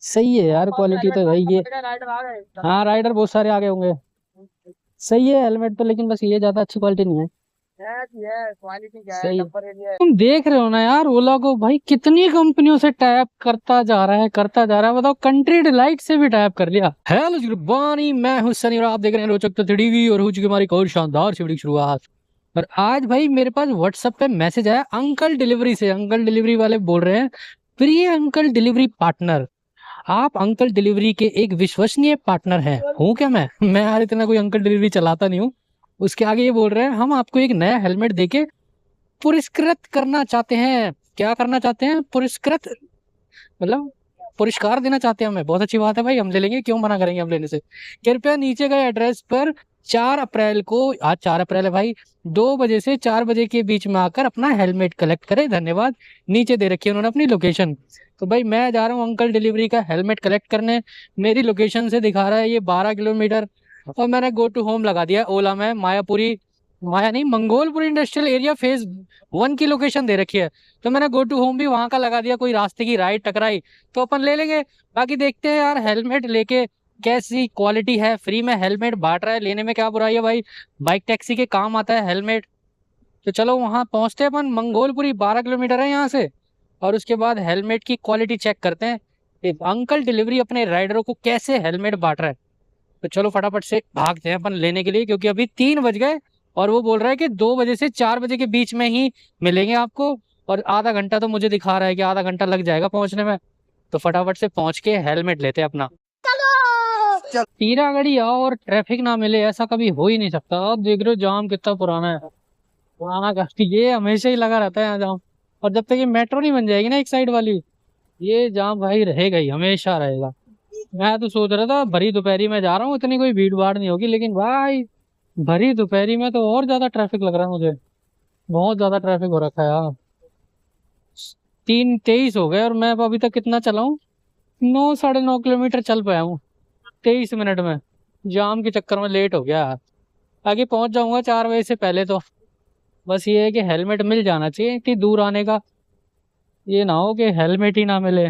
सही है यार, क्वालिटी तो भाई ये। हाँ राइडर बहुत सारे आगे होंगे। सही है हेलमेट तो, लेकिन बस ये ज्यादा अच्छी क्वालिटी नहीं है। क्वालिटी क्या है, सही है। नंबर एरिया है। तुम देख रहे हो ना यार, ओला को भाई कितनी कंपनियों से टाइप करता जा रहा है, करता जा रहा है। बताओ, कंट्री डिलाइट से भी टाइप कर लिया। हेलो जी गुड, मैं हूं सनी और आप देख रहे हैं रोचक तो टीवी, और हो चुकी हमारी एक और शानदार से बड़ी शुरुआत। और आज भाई मेरे पास व्हाट्सएप पे मैसेज आया अंकल डिलीवरी से। अंकल डिलीवरी वाले बोल रहे हैं, प्रिय अंकल डिलीवरी पार्टनर, आप अंकल डिलीवरी के एक विश्वसनीय पार्टनर हैं। हूँ क्या मैं यार इतना कोई अंकल डिलीवरी चलाता नहीं हूँ। उसके आगे ये बोल रहे हैं, हम आपको एक नया हेलमेट देके पुरस्कृत करना चाहते हैं। क्या करना चाहते हैं? पुरस्कृत, मतलब पुरस्कार देना चाहते हैं हमें। बहुत अच्छी बात है भाई, हम ले लेंगे, क्यों मना करेंगे हम लेने से। कृपया नीचे गए एड्रेस पर 4 अप्रैल को, आज 4 अप्रैल है भाई, 2 बजे से 4 बजे के बीच में आकर अपना हेलमेट कलेक्ट करें, धन्यवाद। नीचे दे रखी है उन्होंने अपनी लोकेशन। तो भाई मैं जा रहा हूँ अंकल डिलीवरी का हेलमेट कलेक्ट करने। मेरी लोकेशन से दिखा रहा है ये 12 किलोमीटर, और मैंने गो टू होम लगा दिया ओला में। मायापुरी, माया नहीं, मंगोलपुरी इंडस्ट्रियल एरिया फेज 1 की लोकेशन दे रखी है। तो मैंने गो टू होम भी वहां का लगा दिया, कोई रास्ते की राइट टकराई तो अपन ले लेंगे। बाकी देखते हैं यार हेलमेट लेके कैसी क्वालिटी है। फ्री में हेलमेट बांट रहा है, लेने में क्या बुराई है भाई। बाइक टैक्सी के काम आता है हेलमेट। तो चलो वहां पहुंचते हैं अपन। मंगोलपुरी 12 किलोमीटर है यहाँ से, और उसके बाद हेलमेट की क्वालिटी चेक करते हैं कि अंकल डिलीवरी अपने राइडरों को कैसे हेलमेट बांट रहा है। तो चलो फटाफट से भागते हैं अपन लेने के लिए, क्योंकि अभी 3 बज गए, और वो बोल रहा है कि 2 बजे से 4 बजे के बीच में ही मिलेंगे आपको। और आधा घंटा तो मुझे दिखा रहा है कि आधा घंटा लग जाएगा पहुंचने में। तो फटाफट से पहुंच के हेलमेट लेते हैं अपना। तीरा गाड़ी आओ और ट्रैफिक ना मिले, ऐसा कभी हो ही नहीं सकता। अब देख रहे हो जाम कितना पुराना है। पुराना काफी, ये हमेशा ही लगा रहता है यहाँ जाम। और जब तक ये मेट्रो नहीं बन जाएगी ना एक साइड वाली, ये जाम भाई रहेगा ही, हमेशा रहेगा। मैं तो सोच रहा था भरी दोपहरी में जा रहा हूँ, इतनी कोई भीड़ भाड़ नहीं होगी, लेकिन भाई भरी दोपहरी में तो और ज्यादा ट्रैफिक लग रहा है मुझे। बहुत ज्यादा ट्रैफिक हो रखा है यार। 3:23 हो गए और मैं अभी तक कितना चला हूँ? 9 साढ़े 9 किलोमीटर चल पाया हूँ 23 मिनट में। जाम के चक्कर में लेट हो गया यार। आगे पहुंच जाऊंगा 4 बजे से पहले तो। बस ये है कि हेलमेट मिल जाना चाहिए कि दूर आने का। ये ना हो कि हेलमेट ही ना मिले,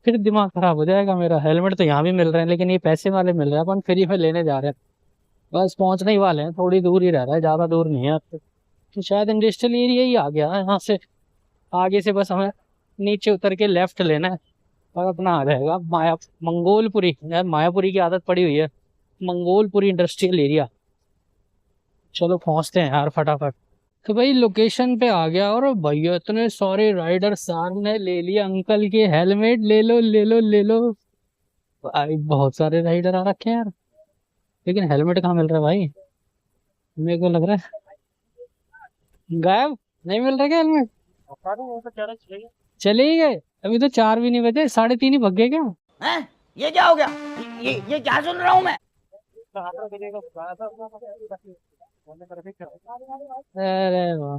फिर दिमाग खराब हो जाएगा मेरा। हेलमेट तो यहाँ भी मिल रहे हैं, लेकिन ये पैसे वाले मिल रहे हैं, अपन फ्री में लेने जा रहे हैं। बस पहुंचने ही वाले हैं, थोड़ी दूर ही रह रहा है, ज्यादा दूर नहीं है अब तो शायद इंडस्ट्रियल एरिया ही आ गया है यहाँ से। आगे से बस हमें नीचे उतर के लेफ्ट लेना है, और अपना आ जाएगा मंगोलपुरी। यार मायापुरी की आदत पड़ी हुई है, मंगोलपुरी इंडस्ट्रियल एरिया। चलो पहुंचते हैं यार फटाफट। तो भाई लोकेशन पे आ गया, और भैया इतने सारे राइडर सामने ले लिए अंकल के हेलमेट। ले लो ले लो ले लो भाई, बहुत सारे राइडर आ रखे हैं यार। लेकिन हेलमेट कहाँ मिल रहा है भाई? मेरे को लग रहा है गायब, नहीं मिल रहा क्या हेलमेट? चले ही गए? अभी तो 4 भी नहीं बजे, 3:30 ही भग गए क्या? हैं? ये क्या हो गया? ये क्या सुन रहा हूँ मैं? अरे वाह,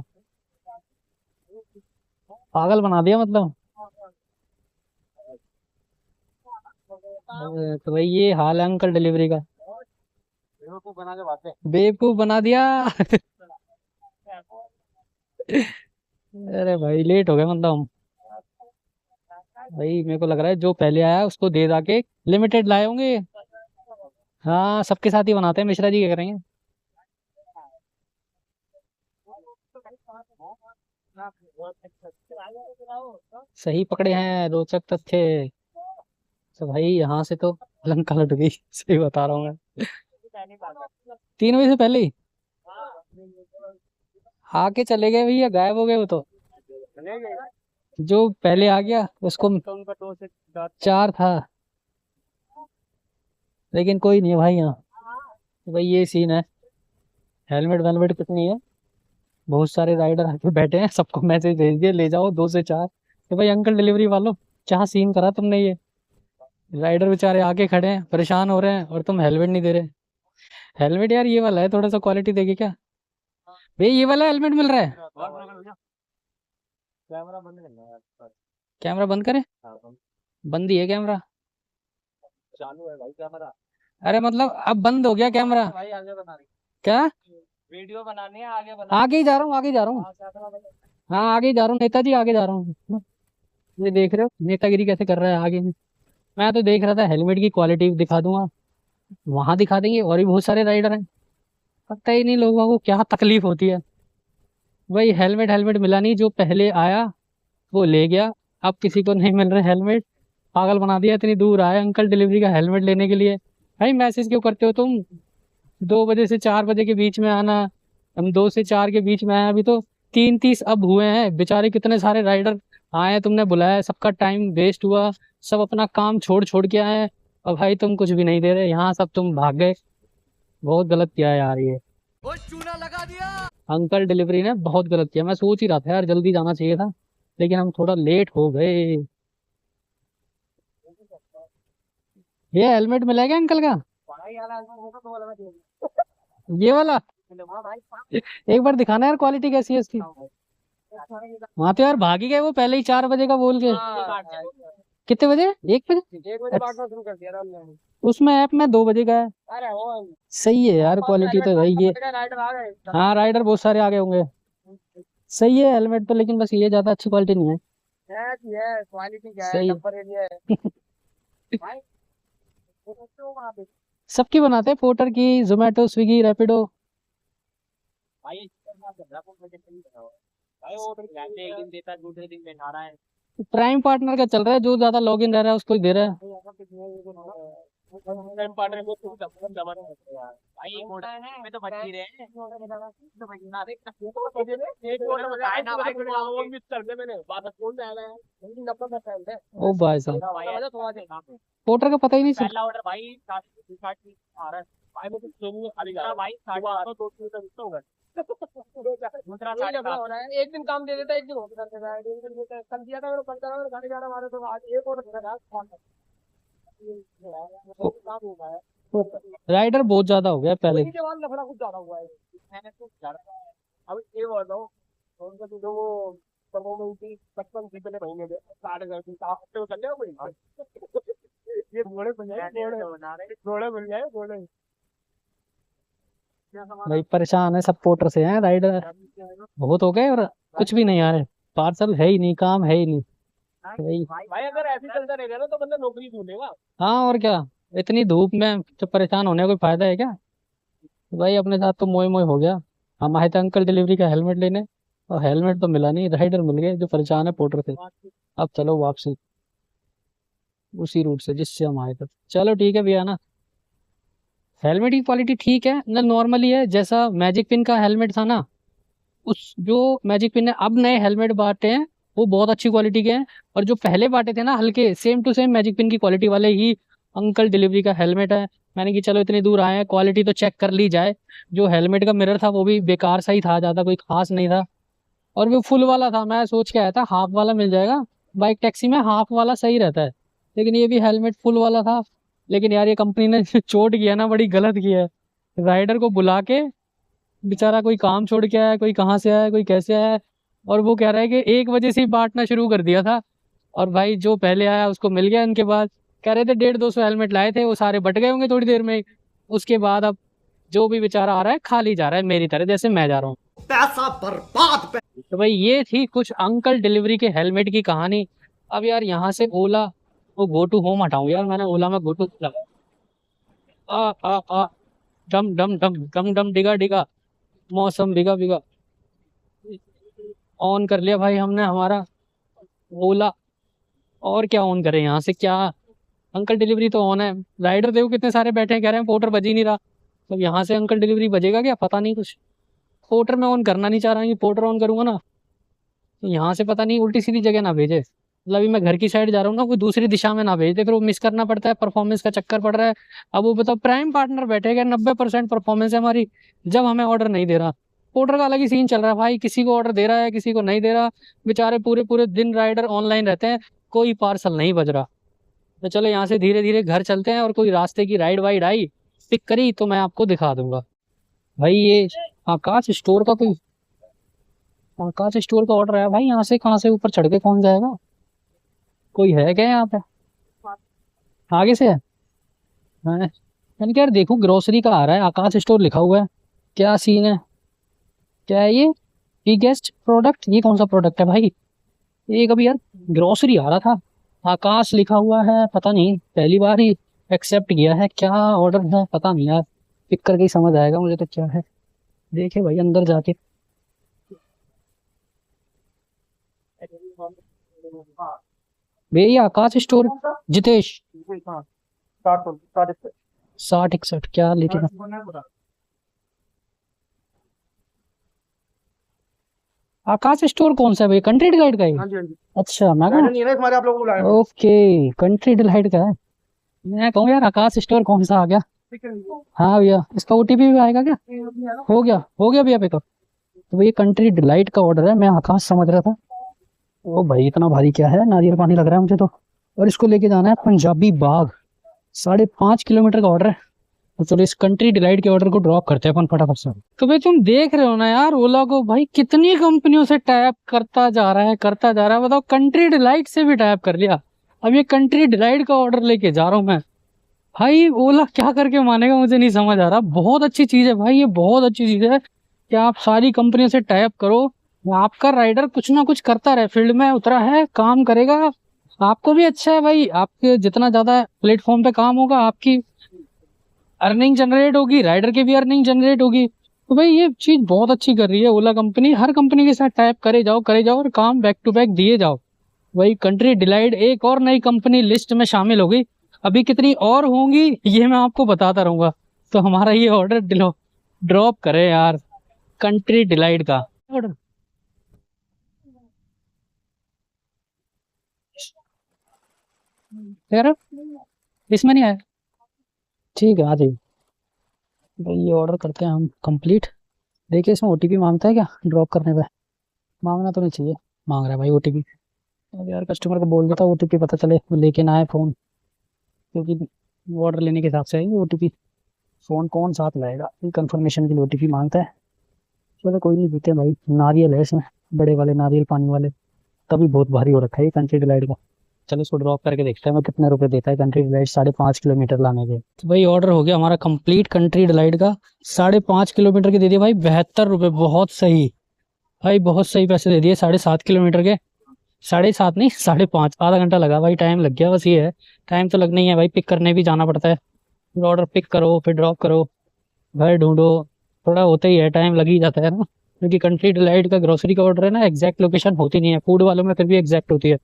पागल बना दिया मतलब। तो भाई ये हाल है अंकल डिलीवरी का। बेवकूफ बना दिया। अरे भाई लेट हो गए मतलब हम। भाई मेरे को लग रहा है जो पहले आया उसको दे दाके लिमिटेड लाए होंगे। हाँ सबके साथ ही बनाते हैं, मिश्रा जी क्या करेंगे। सही पकड़े हैं, रोचक तथ्य। तो भाई यहाँ से तो लंका लट गई। सही बता रहा हूँ मैं। 3 बजे से पहले ही आके चले गए भैया, गायब हो गए वो तो। जो पहले आ गया उसको 4 था, लेकिन कोई नहीं है भाई यहाँ। तो भाई ये सीन है। हेलमेट वेलमेट कुछ नहीं है। बहुत सारे राइडर आके बैठे हैं, सबको मैसेज भेज दिए ले जाओ 2 से 4। तो भाई अंकल डिलीवरी वालों, क्या सीन करा तुमने ये? राइडर बेचारे आके खड़े हैं, परेशान हो रहे हैं, और तुम हेलमेट नहीं दे रहे। हेलमेट यार ये वाला है, थोड़ा सा क्वालिटी देखे क्या भाई? ये वाला हेलमेट मिल रहा है? कैमरा बंद करे? बंद ही है कैमरा। अरे मतलब अब बंद हो गया कैमरा? क्या? आगे ही जा रहा हूँ, आगे ही जा रहा हूँ। हाँ आगे ही जा रहा हूँ नेताजी, आगे जा रहा हूँ। ये देख रहे हो नेतागिरी कैसे कर रहा है आगे में। मैं तो देख रहा था हेलमेट की क्वालिटी दिखा दूंगा, वहां दिखा देंगे और भी बहुत सारे राइडर हैं। पता ही नहीं लोगों को क्या तकलीफ होती है। वही हेलमेट हेलमेट मिला नहीं, जो पहले आया वो ले गया, अब किसी को नहीं मिल रहा हेलमेट। पागल बना दिया, इतनी दूर आए अंकल डिलीवरी का हेलमेट लेने के लिए। भाई मैसेज क्यों करते हो तुम? 2 बजे से 4 बजे के बीच में आना, हम 2 से 4 के बीच में आए, अभी तो 3:30 अब हुए हैं। बेचारे कितने सारे राइडर आए, तुमने बुलाया, सबका टाइम वेस्ट हुआ, सब अपना काम छोड़ छोड़ के आए, और भाई तुम कुछ भी नहीं दे रहे यहाँ, सब तुम भाग गए। बहुत गलत किया है यार ये चूना लगा दिया अंकल डिलीवरी ने, बहुत गलत किया। मैं सोच ही रहा था यार जल्दी जाना चाहिए था, लेकिन हम थोड़ा लेट हो गए। ये हेलमेट मिला क्या अंकल का? ये वाला एक बार दिखाना यार, क्वालिटी कैसी है इसकी। वहां तो यार भाग ही गए वो पहले ही 4 बजे का बोल के। कितने बजे? 1 बजे? उसमें ऐप में 2 बजे का है। सही है यार, क्वालिटी तो भाई ये। हाँ राइडर बहुत सारे आ गए होंगे। सही है हेलमेट तो, लेकिन बस ये ज्यादा अच्छी क्वालिटी नहीं है। सही सबकी बनाते हैं, पोर्टर की, Zomato, Swiggy, Rapido. Prime partner का चल रहा है, जो ज्यादा लॉग इन रह रहा है उसको ही दे रहा है। ओ भाई साहब, पोर्टर का पता ही नहीं एक दिन काम दे देता, एक दिन होता है, कल दिया था मैंने, कल करा मैंने, घर जा रहा हमारे, तो आज एक और राइडर बहुत ज्यादा हो गया पहले। के बाद लफड़ा कुछ ज्यादा हुआ है। मैंने तो अब ये बताओ, उनका जो वो परफॉर्मेंस थी 55 से पहले महीने में 60,000 की हफ्ते में चल जाओ कोई। ये घोड़े बन जाए, घोड़े बन जाए, घोड़े। भाई परेशान है सब पोर्टर से, हैं राइडर बहुत हो गए और कुछ भी नहीं आ रहे, पार्सल है ही नहीं, काम है ही नहीं। भाई अगर ऐसे चलता रहेगा ना तो बंदा नौकरी ढूंढेगा। हाँ और क्या, इतनी धूप में तो परेशान होने का कोई फायदा है क्या? भाई अपने साथ तो मोए मोए हो गया। हम आए थे अंकल डिलीवरी का हेलमेट लेने, और हेलमेट तो मिला नहीं, राइडर मिल गए जो परेशान है पोर्टर से। अब चलो वापसी उसी रूट से जिससे हम आए थे। चलो ठीक है भैया ना। हेलमेट की क्वालिटी ठीक है ना, नॉर्मली है, जैसा मैजिक पिन का हेलमेट था ना, उस जो मैजिक पिन ने अब नए हेलमेट बांटे हैं वो बहुत अच्छी क्वालिटी के हैं। और जो पहले बांटे थे ना हल्के, same to same magic pin की क्वालिटी वाले ही अंकल डिलीवरी का हेलमेट है। मैंने कि चलो इतनी दूर आए हैं, क्वालिटी तो चेक कर ली जाए। जो हेलमेट का मिरर था वो भी बेकार सा ही था, ज़्यादा कोई खास नहीं था। और वो फुल वाला था, मैं सोच के आया था हाफ वाला मिल जाएगा, बाइक टैक्सी में हाफ वाला सही रहता है, लेकिन ये भी हेलमेट फुल वाला था। लेकिन यार ये कंपनी ने चोट किया ना, बड़ी गलत किया है। राइडर को बुला के, बेचारा कोई काम छोड़ के आया, कोई कहाँ से आया, कोई कैसे आया, और वो कह रहा है कि 1 बजे से ही बांटना शुरू कर दिया था। और भाई जो पहले आया उसको मिल गया, इनके बाद कह रहे थे 150-200 हेलमेट लाए थे, वो सारे बट गए होंगे थोड़ी देर में। उसके बाद अब जो भी बेचारा आ रहा है खाली जा रहा है, मेरी तरह जैसे मैं जा रहा हूँ। पैसा बर्बाद। तो भाई ये थी कुछ अंकल डिलीवरी के हेलमेट की कहानी। अब यार यहाँ से ओला वो गो टू होम हटाऊं यार, मैंने ओला में गो टू आ आ आ डम डम डम डम डम डिगा डिगा, मौसम बिगा बिगा। ऑन कर लिया भाई हमने हमारा ओला। और क्या ऑन करें यहाँ से, क्या अंकल डिलीवरी तो ऑन है। राइडर देखो कितने सारे बैठे हैं, कह रहे हैं पोर्टर बज ही नहीं रहा। तो यहाँ से अंकल डिलीवरी बजेगा क्या, पता नहीं कुछ। पोर्टर में ऑन करना नहीं चाह रहा, कि पोर्टर ऑन करूंगा ना तो यहाँ से पता नहीं उल्टी सीधी जगह ना भेजे। मतलब अभी मैं घर की साइड जा रहा हूँ ना, कोई दूसरी दिशा में ना भेज दे, फिर वो मिस करना पड़ता है, परफॉर्मेंस का चक्कर पड़ रहा है। अब वो बताओ प्राइम पार्टनर बैठेगा, 90% परफॉर्मेंस है हमारी, जब हमें ऑर्डर नहीं दे रहा। पोर्टर का अलग ही सीन चल रहा है भाई, किसी को ऑर्डर दे रहा है, किसी को नहीं दे रहा। बेचारे पूरे पूरे दिन राइडर ऑनलाइन रहते हैं, कोई पार्सल नहीं बज रहा। तो चलो यहाँ से धीरे धीरे घर चलते हैं, और कोई रास्ते की राइड वाइड आई पिक करी तो मैं आपको दिखा दूंगा। भाई ये आकाश स्टोर का कोई, आकाश स्टोर का ऑर्डर है भाई। यहाँ से कहाँ से ऊपर चढ़ के कौन जाएगा? कोई है क्या यहाँ पे? आगे से है? मैंने क्या यार देखूं, ग्रोसरी का आ रहा है, आकाश स्टोर लिखा हुआ है, क्या सीन है? क्या है ये? बिगेस्ट प्रोडक्ट, ये कौन सा प्रोडक्ट है भाई? ये कभी यार ग्रोसरी आ रहा था, आकाश लिखा हुआ है, पता नहीं पहली बार ही एक्सेप्ट किया है, क्या ऑर्डर है पता नहीं यार, पिक करके ही समझ आएगा मुझे तो क्या है। देखे भाई अंदर जाके। हाँ भैया आकाश स्टोर, जितेश। हाँ 60 60 61 क्या लेके ना। आकाश स्टोर कौन सा है भैया, कंट्री डिलाइट का हाँ है? जी हाँ जी अच्छा मैं गार्डन नहीं है ना हमारे, आप लोगों को बुलाया ओके कंट्री डिलाइट का है। मैं कहूँ यार आकाश स्टोर कौन सा आ गया। हाँ भैया इसका ओटीपी भी आएगा क्या? हो गया भैया पिकअप। तो भैया कंट्री डिलाइट का ऑर्डर है, मैं आकाश समझ रहा था। ओ भाई इतना भारी क्या है, नारियल पानी लग रहा है मुझे तो। और इसको लेके जाना है पंजाबी बाग, 5.5 किलोमीटर का ऑर्डर है। तो चलो इस कंट्री डिलाइट के ऑर्डर को ड्रॉप करते हैं अपन फटाफट से। तो भाई तुम देख रहे हो ना यार, ओला को भाई कितनी कंपनियों से टाइप करता जा रहा है करता जा रहा है। बताओ कंट्री डिलाइट से भी टाइप कर लिया। अब ये कंट्री डिलाइट का ऑर्डर लेके जा रहा हूँ मैं। भाई ओला क्या करके मानेगा मुझे नहीं समझ आ रहा। बहुत अच्छी चीज है भाई, ये बहुत अच्छी चीज है कि आप सारी कंपनियों से टाइप करो। आपका राइडर कुछ ना कुछ करता रहे, फील्ड में उतरा है काम करेगा। आपको भी अच्छा है भाई, आपके जितना ज्यादा प्लेटफॉर्म पे काम होगा आपकी अर्निंग जनरेट होगी, राइडर की भी अर्निंग जनरेट होगी। तो भाई ये चीज बहुत अच्छी कर रही है ओला कंपनी। हर कंपनी के साथ टाइप करे जाओ और काम बैक टू बैक दिए जाओ। वही कंट्री डिलाइट एक और नई कंपनी लिस्ट में शामिल हो गई। अभी कितनी और होंगी ये मैं आपको बताता रहूंगा। तो हमारा ये ऑर्डर ड्रॉप करे यार, कंट्री डिलाइट का ऑर्डर। यार इसमें नहीं आया, ठीक है आ जाइए। भाई ये ऑर्डर करते हैं हम कंप्लीट। देखिए इसमें ओटीपी मांगता है क्या ड्रॉप करने पे? मांगना तो नहीं चाहिए, मांग रहा है भाई ओटीपी। अब यार कस्टमर को बोल देता ओटीपी पता चले वो लेके ना आए फोन, क्योंकि ऑर्डर लेने के हिसाब से है ओटीपी। फोन कौन साथ लाएगा, कंफर्मेशन के लिए ओटीपी मांगता है। चलो कोई नहीं, देते हैं भाई। नारियल है इसमें, बड़े वाले नारियल पानी वाले, तभी बहुत भारी हो रखा है ये कंट्री डिलाइट का। चलो इसको ड्रॉप करके देखते हैं मैं कितने रुपए देता है कंट्री डिलाइट 5.5 किलोमीटर लाने के। तो भाई ऑर्डर हो गया हमारा कंप्लीट कंट्री डिलाइट का। 5.5 किलोमीटर के दे दिए भाई 72 रुपये, बहुत सही भाई, बहुत सही पैसे दे दिए। 7.5 किलोमीटर के, 7.5 नहीं 5.5, आधा घंटा लगा भाई, टाइम लग गया बस ये है। टाइम तो लगना ही है भाई, पिक करने भी जाना पड़ता है। फिर ऑर्डर पिक करो फिर ड्रॉप करो, घर ढूंढो, थोड़ा होता ही है, टाइम लग ही जाता है ना। क्योंकि कंट्री डिलाइट का ग्रोसरी का ऑर्डर है ना, एग्जैक्ट लोकेशन होती नहीं है। फूड वालों में फिर भी एग्जैक्ट होती है।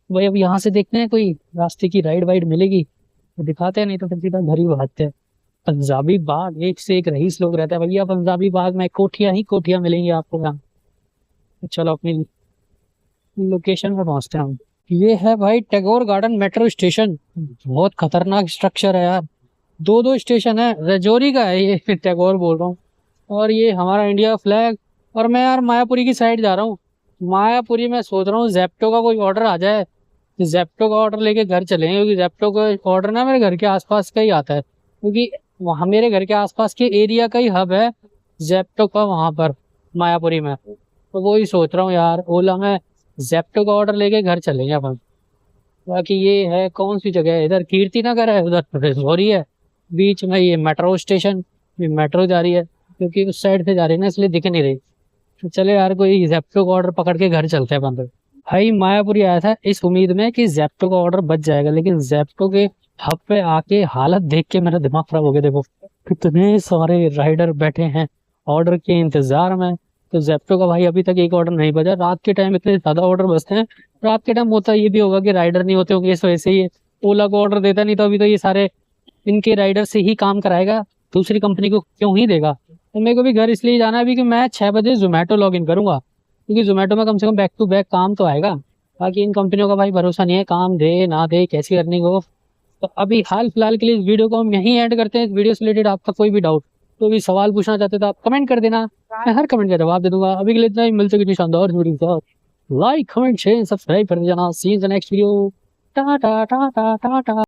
भाई अब यहाँ से देखते हैं कोई रास्ते की राइड वाइड मिलेगी तो दिखाते हैं, नहीं तो फिर सीधा घर ही भागते हैं। पंजाबी बाग, एक से एक रईस लोग रहते हैं भैया पंजाबी बाग में, कोठियां ही कोठियां मिलेंगी आपको यहाँ। तो चलो अपनी लोकेशन पे पहुंचते हैं हम। ये है भाई टैगोर गार्डन मेट्रो स्टेशन। बहुत खतरनाक स्ट्रक्चर है यार, दो स्टेशन है। रजौरी का है ये टैगोर बोल रहा हूँ। और ये हमारा इंडिया फ्लैग। और मैं यार मायापुरी की साइड जा रहा हूँ। मायापुरी में सोच रहा हूँ जेप्टो का कोई ऑर्डर आ जाए, जेप्टो का ऑर्डर लेके घर चले, क्योंकि जेप्टो का ऑर्डर ना मेरे घर के आसपास का ही आता है। क्योंकि वहाँ मेरे घर के आसपास के एरिया का ही हब है जेप्टो का, वहाँ पर मायापुरी में। तो वो ही सोच रहा हूँ यार, ओला में जेप्टो का ऑर्डर लेके घर चलेंगे अपन। बाकी ये है कौन सी जगह है, इधर कीर्ति नगर है, उधर रजौरी है, बीच में ये मेट्रो स्टेशन, ये मेट्रो जा रही है। क्योंकि उस साइड से जा रही है ना, इसलिए दिख नहीं रही। तो चले यार कोई जेप्टो का ऑर्डर पकड़ के घर चलते हैं बंदर। भाई मायापुरी आया था इस उम्मीद में कि जेप्टो का ऑर्डर बच जाएगा, लेकिन जेप्टो के हब पे आके हालत देख के मेरा दिमाग खराब हो गया। देखो कितने सारे राइडर बैठे हैं ऑर्डर के इंतजार में। तो जेप्टो का भाई अभी तक एक ऑर्डर नहीं बजा। रात के टाइम इतने ज्यादा ऑर्डर बजते हैं। रात के टाइम होता ये भी होगा कि राइडर नहीं होते होंगे, इस वजह से ये ओला को ऑर्डर देता नहीं। तो अभी तो ये सारे इनके राइडर से ही काम कराएगा, दूसरी कंपनी को क्यों ही देगा। तो मेरे को भी घर इसलिए जाना है अभी कि मैं 6 बजे जोमेटो लॉग इन करूंगा, क्योंकि जोमेटो में कम से कम बैक टू बैक काम तो आएगा। बाकी इन कंपनियों का भाई भरोसा नहीं है, काम दे ना दे कैसी अर्निंग हो। तो अभी हाल फिलहाल के लिए इस वीडियो को हम यहीं ऐड करते हैं। इस वीडियो से रिलेटेड आपका कोई भी डाउट, तो भी सवाल पूछना चाहते तो आप कमेंट कर देना, मैं हर कमेंट का जवाब दे दूंगा। अभी के लिए इतना ही, मिलते कितनी शानदार वीडियो के साथ। लाइक कमेंट शेयर सब्सक्राइब कर देना। See in the next video. Tata tata Tata.